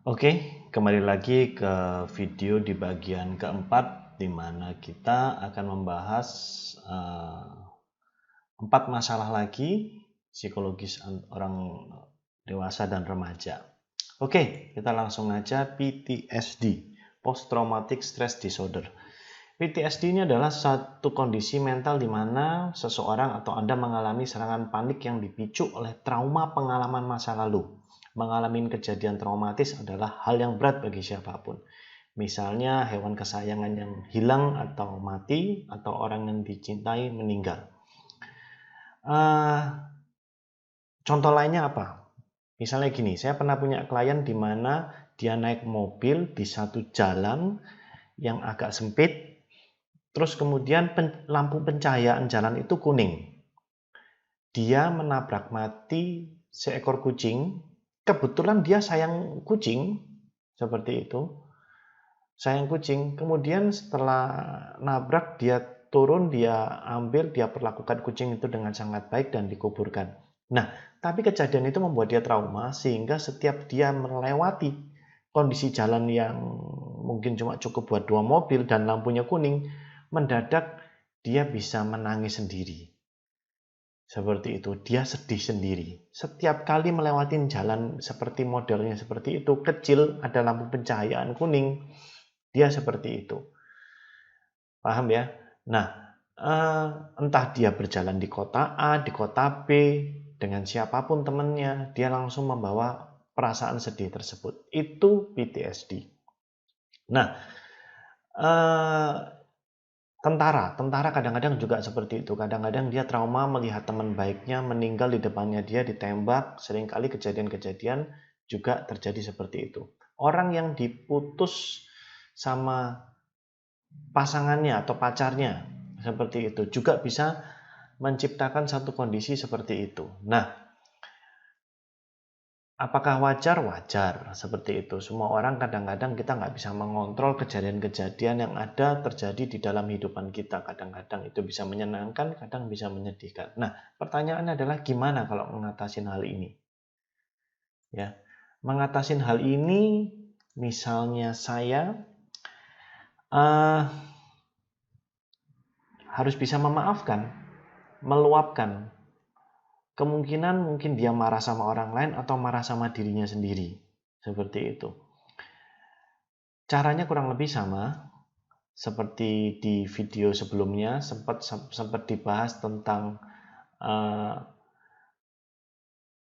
Oke, kembali lagi ke video di bagian keempat, di mana kita akan membahas 4 masalah lagi psikologis orang dewasa dan remaja. Oke, kita langsung aja. PTSD, Post Traumatic Stress Disorder. PTSD ini adalah satu kondisi mental di mana seseorang atau Anda mengalami serangan panik yang dipicu oleh trauma pengalaman masa lalu. Mengalami kejadian traumatis adalah hal yang berat bagi siapapun. Misalnya hewan kesayangan yang hilang atau mati, atau orang yang dicintai meninggal. Contoh lainnya apa? Misalnya gini, saya pernah punya klien di mana dia naik mobil di satu jalan yang agak sempit, terus kemudian lampu pencahayaan jalan itu kuning. Dia menabrak mati seekor kucing. Kebetulan dia sayang kucing, seperti itu. Sayang kucing. Kemudian setelah nabrak, dia turun, dia ambil, dia perlakukan kucing itu dengan sangat baik dan dikuburkan. Nah, tapi kejadian itu membuat dia trauma, sehingga setiap dia melewati kondisi jalan yang mungkin cuma cukup buat 2 mobil dan lampunya kuning, mendadak dia bisa menangis sendiri. Seperti itu, dia sedih sendiri. Setiap kali melewati jalan seperti modelnya seperti itu, kecil, ada lampu pencahayaan kuning, dia seperti itu. Paham ya? Nah, entah dia berjalan di kota A, di kota B, dengan siapapun temannya, dia langsung membawa perasaan sedih tersebut. Itu PTSD. Nah, Tentara kadang-kadang juga seperti itu. Kadang-kadang dia trauma melihat teman baiknya meninggal di depannya dia, ditembak. Seringkali kejadian-kejadian juga terjadi seperti itu. Orang yang diputus sama pasangannya atau pacarnya seperti itu juga bisa menciptakan satu kondisi seperti itu. Nah, apakah wajar? Wajar, seperti itu. Semua orang kadang-kadang kita nggak bisa mengontrol kejadian-kejadian yang ada terjadi di dalam kehidupan kita. Kadang-kadang itu bisa menyenangkan, kadang bisa menyedihkan. Nah, pertanyaannya adalah gimana kalau mengatasi hal ini? Ya, mengatasi hal ini, misalnya saya harus bisa memaafkan, meluapkan. Kemungkinan mungkin dia marah sama orang lain atau marah sama dirinya sendiri. Seperti itu. Caranya kurang lebih sama seperti di video sebelumnya, sempat dibahas tentang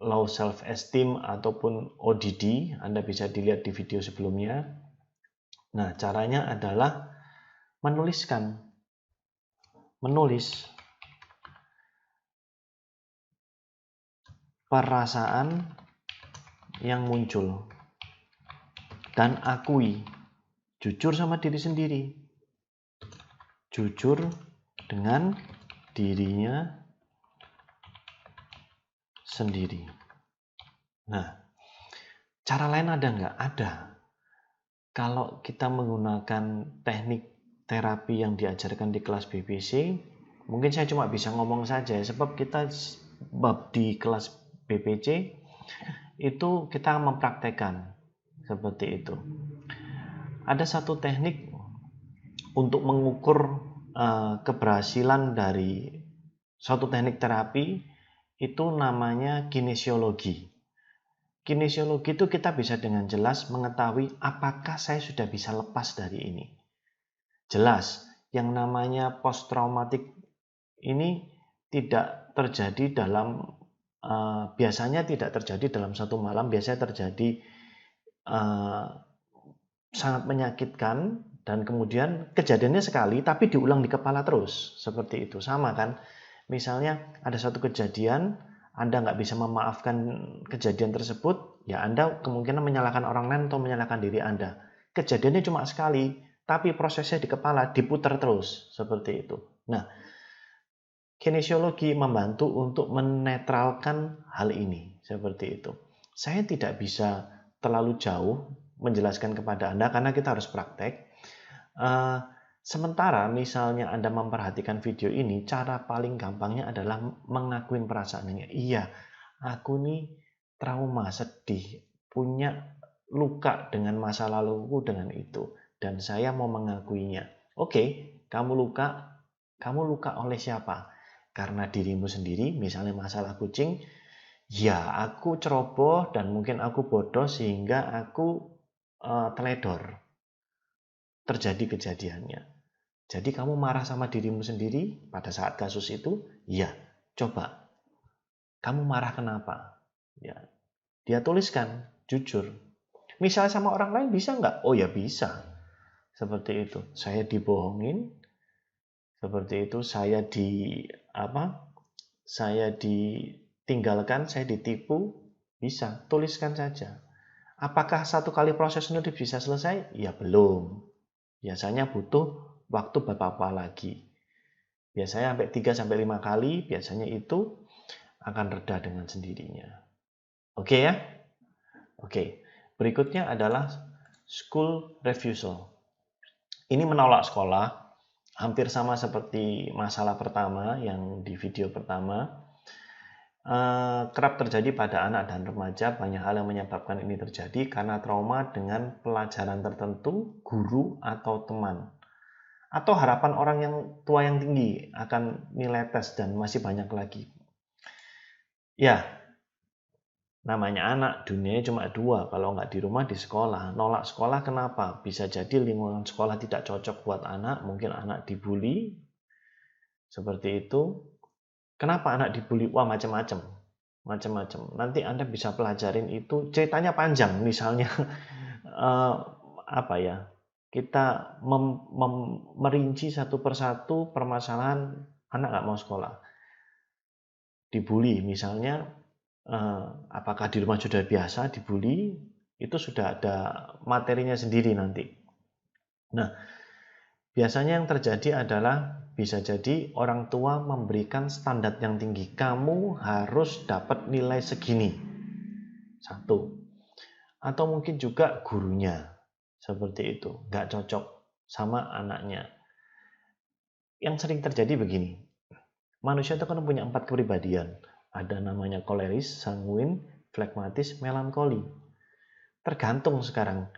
low self esteem ataupun ODD. Anda bisa dilihat di video sebelumnya. Nah, caranya adalah menulis perasaan yang muncul dan akui, jujur sama diri sendiri, jujur dengan dirinya sendiri. Nah, cara lain ada nggak? Ada. Kalau kita menggunakan teknik terapi yang diajarkan di kelas BBC, mungkin saya cuma bisa ngomong saja, sebab kita bab di kelas BPC itu kita mempraktekkan seperti itu. Ada satu teknik untuk mengukur keberhasilan dari suatu teknik terapi, itu namanya kinesiologi. Kinesiologi itu kita bisa dengan jelas mengetahui apakah saya sudah bisa lepas dari ini. Jelas, yang namanya post traumatic ini tidak terjadi dalam biasanya tidak terjadi dalam satu malam, biasanya terjadi sangat menyakitkan dan kemudian kejadiannya sekali tapi diulang di kepala terus, seperti itu. Sama kan, misalnya ada satu kejadian, Anda nggak bisa memaafkan kejadian tersebut, ya Anda kemungkinan menyalahkan orang lain atau menyalahkan diri Anda. Kejadiannya cuma sekali, tapi prosesnya di kepala diputar terus, seperti itu. Nah, kinesiologi membantu untuk menetralkan hal ini, seperti itu. Saya tidak bisa terlalu jauh menjelaskan kepada Anda karena kita harus praktek. Sementara misalnya Anda memperhatikan video ini, cara paling gampangnya adalah mengakuin perasaannya. Iya, aku nih trauma, sedih, punya luka dengan masa laluku dengan itu. Dan saya mau mengakuinya. Oke, kamu luka oleh siapa? Karena dirimu sendiri, misalnya masalah kucing, ya aku ceroboh dan mungkin aku bodoh sehingga aku teledor. Terjadi kejadiannya. Jadi kamu marah sama dirimu sendiri pada saat kasus itu? Ya, coba. Kamu marah kenapa? Ya, dia tuliskan, jujur. Misalnya sama orang lain bisa nggak? Oh ya bisa. Seperti itu. Saya dibohongin. Seperti itu. Saya ditinggalkan, saya ditipu. Bisa. Tuliskan saja. Apakah satu kali proses nulis bisa selesai? Ya belum. Biasanya butuh waktu berapa lagi. Biasanya sampai 3-5 kali. Biasanya itu akan reda dengan sendirinya. Oke ya? Oke. Berikutnya adalah school refusal. Ini menolak sekolah, hampir sama seperti masalah pertama yang di video pertama. Kerap terjadi pada anak dan remaja. Banyak hal yang menyebabkan ini terjadi karena trauma dengan pelajaran tertentu, guru atau teman, atau harapan orang yang tua yang tinggi akan nilai tes, dan masih banyak lagi. Ya, namanya anak, dunianya cuma dua, kalau nggak di rumah, di sekolah. Nolak sekolah kenapa? Bisa jadi lingkungan sekolah tidak cocok buat anak, mungkin anak dibully, seperti itu. Kenapa anak dibully? Wah, macam-macam. Nanti Anda bisa pelajarin itu, ceritanya panjang, misalnya kita merinci satu persatu permasalahan anak nggak mau sekolah. Dibully, misalnya, apakah di rumah sudah biasa dibully? Itu sudah ada materinya sendiri nanti. Nah, biasanya yang terjadi adalah bisa jadi orang tua memberikan standar yang tinggi. Kamu harus dapat nilai segini. Satu. Atau mungkin juga gurunya. Seperti itu. Nggak cocok sama anaknya. Yang sering terjadi begini. Manusia itu kan punya 4 kepribadian. Ada namanya koleris, sanguin, flegmatis, melankoli. Tergantung sekarang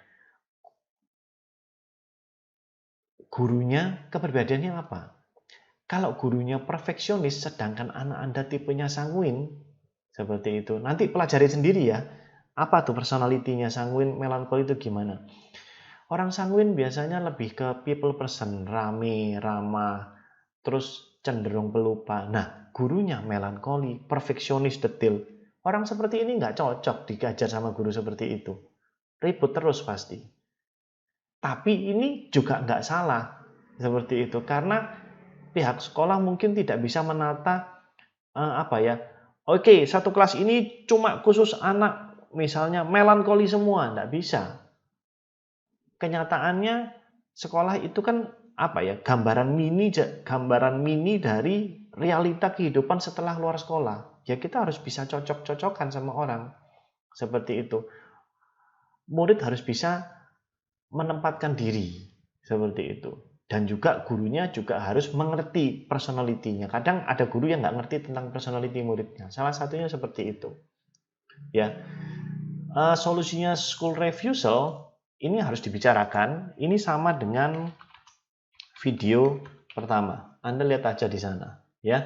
gurunya kepribadiannya apa. Kalau gurunya perfeksionis sedangkan anak Anda tipenya sanguin, seperti itu. Nanti pelajari sendiri ya. Apa tuh personalitinya sanguin, melankoli itu gimana? Orang sanguin biasanya lebih ke people person, rame, ramah, terus cenderung pelupa. Nah, gurunya melankoli, perfeksionis, detail. Orang seperti ini nggak cocok diajar sama guru seperti itu. Ribut terus pasti. Tapi ini juga nggak salah seperti itu, karena pihak sekolah mungkin tidak bisa menata Oke, satu kelas ini cuma khusus anak misalnya melankoli semua, nggak bisa. Kenyataannya sekolah itu kan gambaran mini dari realita kehidupan setelah luar sekolah. Ya kita harus bisa cocok-cocokan sama orang seperti itu. Murid harus bisa menempatkan diri seperti itu, dan juga gurunya juga harus mengerti personalitinya. Kadang ada guru yang nggak ngerti tentang personality muridnya, salah satunya seperti itu ya. Solusinya school refusal ini harus dibicarakan. Ini sama dengan video pertama, Anda lihat aja di sana ya.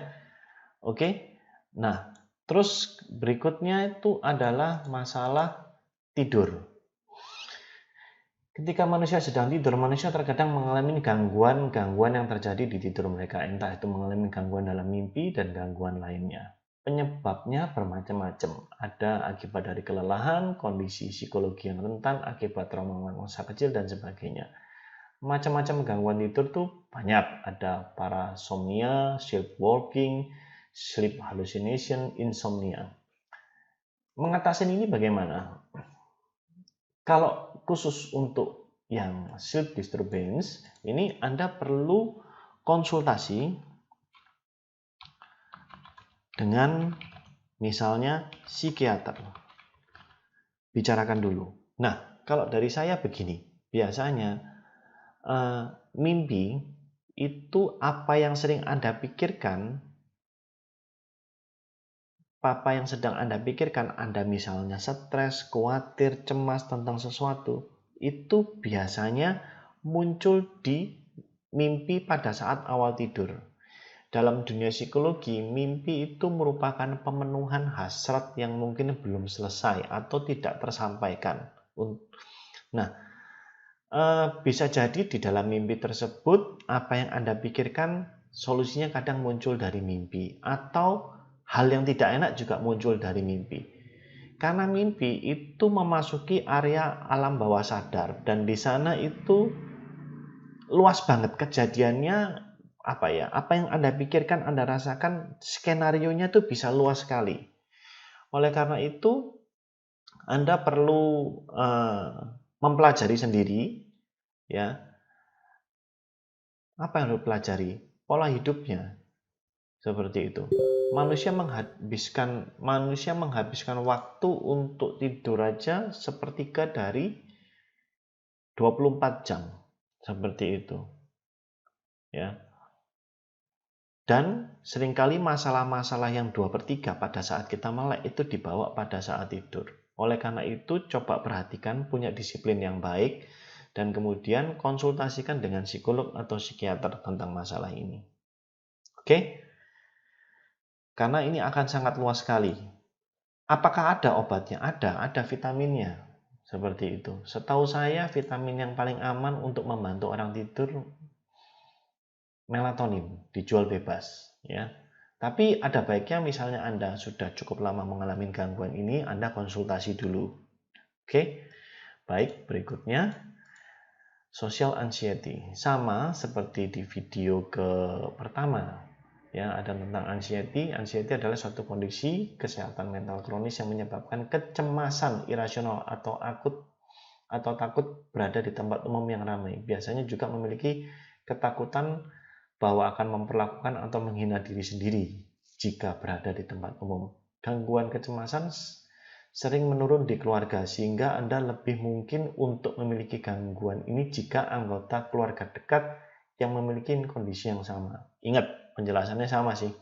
Oke, nah terus berikutnya itu adalah masalah tidur. Ketika manusia sedang tidur, manusia terkadang mengalami gangguan yang terjadi di tidur mereka. Entah itu mengalami gangguan dalam mimpi dan gangguan lainnya. Penyebabnya bermacam-macam. Ada akibat dari kelelahan, kondisi psikologi yang rentan, akibat trauma masa kecil, dan sebagainya. Macam-macam gangguan tidur tuh banyak. Ada parasomnia, sleepwalking, sleep hallucination, insomnia. Mengatasi ini bagaimana? Kalau khusus untuk yang sleep disturbance, ini Anda perlu konsultasi dengan misalnya psikiater. Bicarakan dulu. Nah, kalau dari saya begini, biasanya mimpi itu apa yang sering Anda pikirkan apa yang sedang Anda pikirkan, Anda misalnya stres, khawatir, cemas tentang sesuatu, itu biasanya muncul di mimpi pada saat awal tidur. Dalam dunia psikologi, mimpi itu merupakan pemenuhan hasrat yang mungkin belum selesai atau tidak tersampaikan. Nah, bisa jadi di dalam mimpi tersebut, apa yang Anda pikirkan, solusinya kadang muncul dari mimpi. Atau hal yang tidak enak juga muncul dari mimpi. Karena mimpi itu memasuki area alam bawah sadar. Dan di sana itu luas banget kejadiannya. Apa yang Anda pikirkan, Anda rasakan, skenarionya itu bisa luas sekali. Oleh karena itu, Anda perlu mempelajari sendiri, ya. Apa yang harus pelajari? Pola hidupnya. Seperti itu. Manusia menghabiskan waktu untuk tidur aja sepertiga dari 24 jam. Seperti itu. Ya. Dan seringkali masalah-masalah yang 2/3 pada saat kita melek itu dibawa pada saat tidur. Oleh karena itu, coba perhatikan, punya disiplin yang baik, dan kemudian konsultasikan dengan psikolog atau psikiater tentang masalah ini. Oke? Karena ini akan sangat luas sekali. Apakah ada obatnya? Ada vitaminnya. Seperti itu. Setahu saya, vitamin yang paling aman untuk membantu orang tidur, melatonin, dijual bebas. Ya. Tapi ada baiknya misalnya Anda sudah cukup lama mengalami gangguan ini, Anda konsultasi dulu. Oke? Baik, berikutnya. Social anxiety. Sama seperti di video pertama. Ya, ada tentang anxiety. Anxiety adalah suatu kondisi kesehatan mental kronis yang menyebabkan kecemasan irasional atau takut berada di tempat umum yang ramai. Biasanya juga memiliki ketakutan bahwa akan memperlakukan atau menghina diri sendiri jika berada di tempat umum. Gangguan kecemasan sering menurun di keluarga, sehingga Anda lebih mungkin untuk memiliki gangguan ini jika anggota keluarga dekat yang memiliki kondisi yang sama. Ingat, penjelasannya sama sih.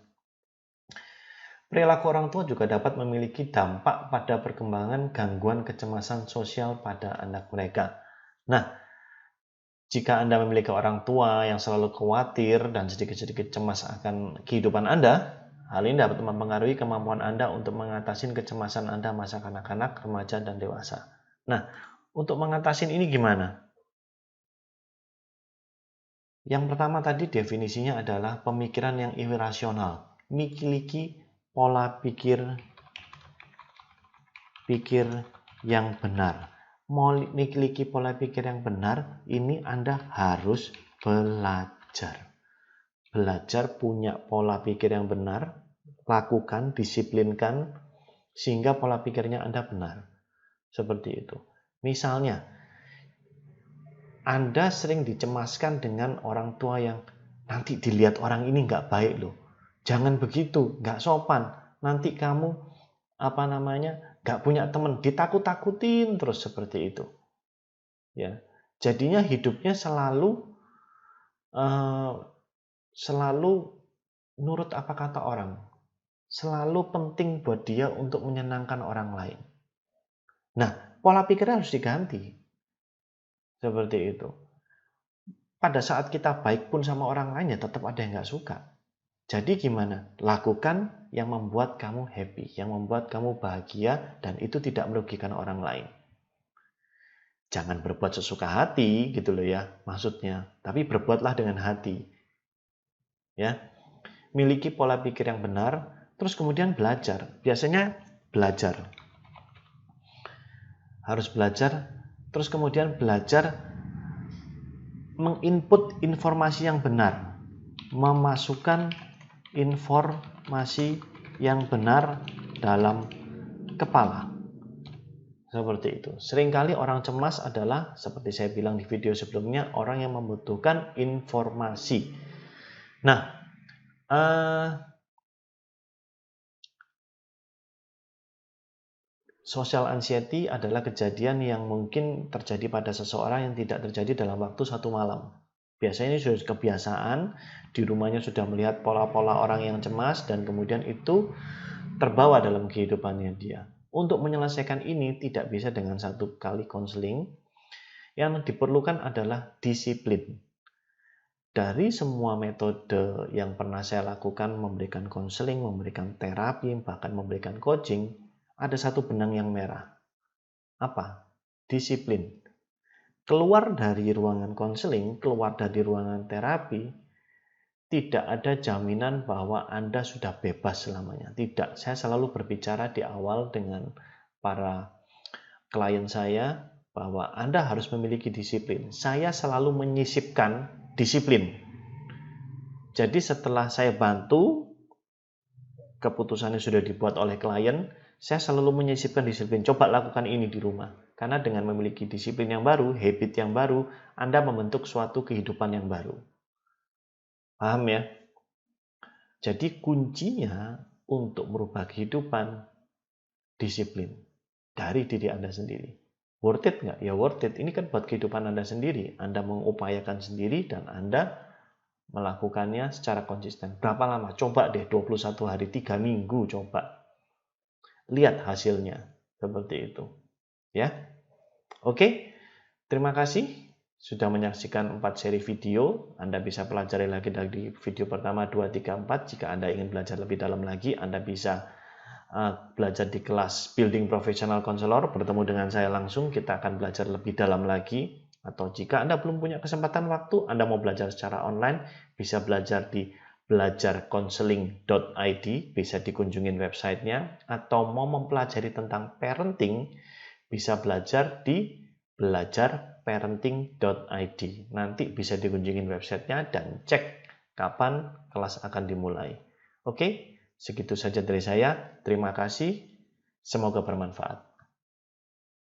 Perilaku orang tua juga dapat memiliki dampak pada perkembangan gangguan kecemasan sosial pada anak mereka. Nah, jika Anda memiliki orang tua yang selalu khawatir dan sedikit-sedikit cemas akan kehidupan Anda, hal ini dapat mempengaruhi kemampuan Anda untuk mengatasi kecemasan Anda masa kanak-kanak, remaja, dan dewasa. Nah, untuk mengatasi ini gimana? Yang pertama tadi definisinya adalah pemikiran yang irasional. Memiliki pola pikir yang benar. Memiliki pola pikir yang benar, ini Anda harus belajar. Belajar punya pola pikir yang benar, lakukan, disiplinkan, sehingga pola pikirnya Anda benar. Seperti itu. Misalnya, Anda sering dicemaskan dengan orang tua yang nanti dilihat orang ini nggak baik loh. Jangan begitu, nggak sopan. Nanti kamu nggak punya teman, ditakut-takutin terus seperti itu. Ya, jadinya hidupnya selalu nurut apa kata orang. Selalu penting buat dia untuk menyenangkan orang lain. Nah, pola pikirnya harus diganti. Seperti itu. Pada saat kita baik pun sama orang lain, ya tetap ada yang nggak suka. Jadi gimana? Lakukan yang membuat kamu happy, yang membuat kamu bahagia, dan itu tidak merugikan orang lain. Jangan berbuat sesuka hati, gitu loh ya, maksudnya. Tapi berbuatlah dengan hati. Ya, miliki pola pikir yang benar, terus kemudian belajar. Biasanya belajar. Harus belajar, terus kemudian belajar menginput informasi yang benar. Memasukkan informasi yang benar dalam kepala. Seperti itu. Seringkali orang cemas adalah, seperti saya bilang di video sebelumnya, orang yang membutuhkan informasi. Nah, social anxiety adalah kejadian yang mungkin terjadi pada seseorang yang tidak terjadi dalam waktu 1 malam. Biasanya ini sudah kebiasaan, di rumahnya sudah melihat pola-pola orang yang cemas dan kemudian itu terbawa dalam kehidupannya dia. Untuk menyelesaikan ini tidak bisa dengan satu kali konseling. Yang diperlukan adalah disiplin. Dari semua metode yang pernah saya lakukan, memberikan konseling, memberikan terapi, bahkan memberikan coaching, ada satu benang yang merah. Apa? Disiplin. Keluar dari ruangan konseling, keluar dari ruangan terapi, tidak ada jaminan bahwa Anda sudah bebas selamanya. Tidak, saya selalu berbicara di awal dengan para klien saya bahwa Anda harus memiliki disiplin. Saya selalu menyisipkan disiplin. Jadi setelah saya bantu, keputusannya sudah dibuat oleh klien, saya selalu menyisipkan disiplin. Coba lakukan ini di rumah. Karena dengan memiliki disiplin yang baru, habit yang baru, Anda membentuk suatu kehidupan yang baru. Paham ya? Jadi kuncinya untuk merubah kehidupan, disiplin dari diri Anda sendiri. Worth it nggak? Ya worth it. Ini kan buat kehidupan Anda sendiri. Anda mengupayakan sendiri dan Anda melakukannya secara konsisten. Berapa lama? Coba deh 21 hari, 3 minggu coba. Lihat hasilnya. Seperti itu. Ya. Oke. Terima kasih sudah menyaksikan 4 seri video. Anda bisa pelajari lagi dari video pertama, 2, 3, 4. Jika Anda ingin belajar lebih dalam lagi, Anda bisa belajar di kelas Building Professional Counselor. Bertemu dengan saya langsung, kita akan belajar lebih dalam lagi. Atau jika Anda belum punya kesempatan waktu, Anda mau belajar secara online, bisa belajar di belajarcounseling.id, bisa dikunjungin websitenya. Atau mau mempelajari tentang parenting, bisa belajar di belajarparenting.id. Nanti bisa dikunjungin websitenya dan cek kapan kelas akan dimulai. Oke, segitu saja dari saya. Terima kasih. Semoga bermanfaat.